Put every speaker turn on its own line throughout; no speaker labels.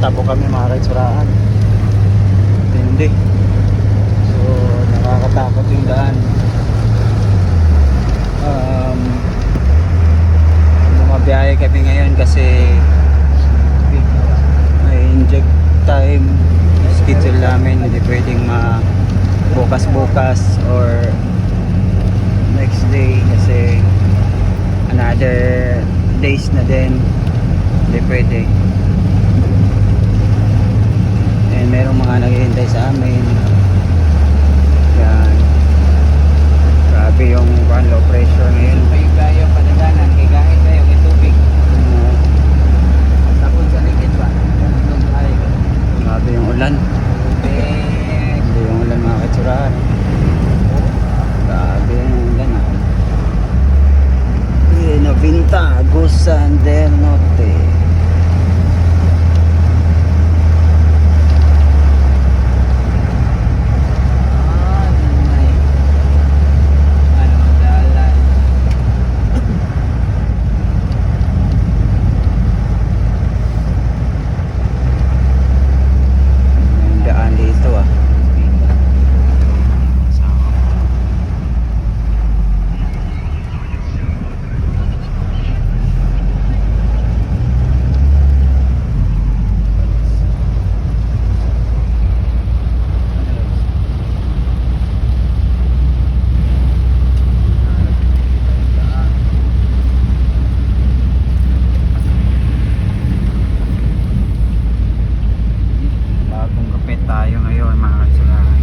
tabo kami mga kaitsuraan. Hindi. So nakakatakot yung daan. Bumabiyahe kami ngayon kasi may inject time schedule namin, hindi pwedeng bukas or next day kasi another days na din, hindi pwede. And merong mga naghihintay sa amin. Yan, grabe yung low pressure ngayon.
Kayo kayo padaganan kay kahit kayo may tubig. Tapos sa likid ba?
Grabe yung ulan. Grabe yung ulan mga katsurahan. Grabe yung ulan Nabinta Agusan del Norte. Tayo ngayon mga katsurahan.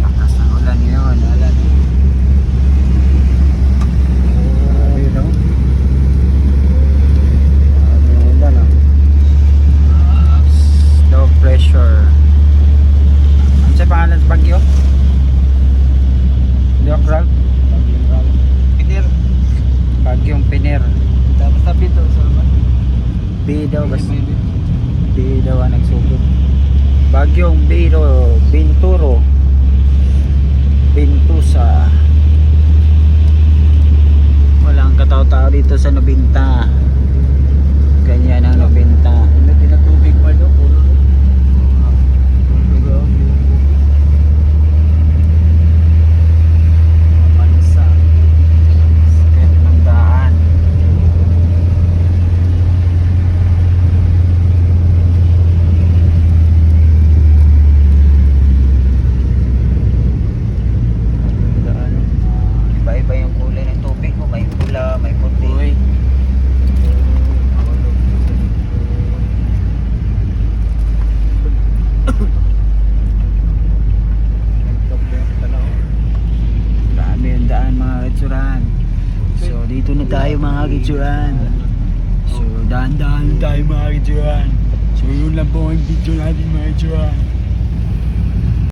Lakas ng ulan ngayon. Low pressure. Ano sa pangalan sa bagyo? Diokral?
Pinir.
Bagyong Piner.
Tapos tabi to sa man.
B daw basta. B daw ang nagsugod. Bagyong Binturo. Bintusa. Walang katao-tao dito sa Nobinta. Ganyan ang Nobinta.
Hindi tinatubig pa do pulo.
Iba yung kulay ng tubig mo, may pula, may puti. Dami yung daan mga katsurahan. So dito na tayo mga katsurahan. So dahan-dahan tayo mga katsurahan. So yun lang po ang video natin mga katsurahan.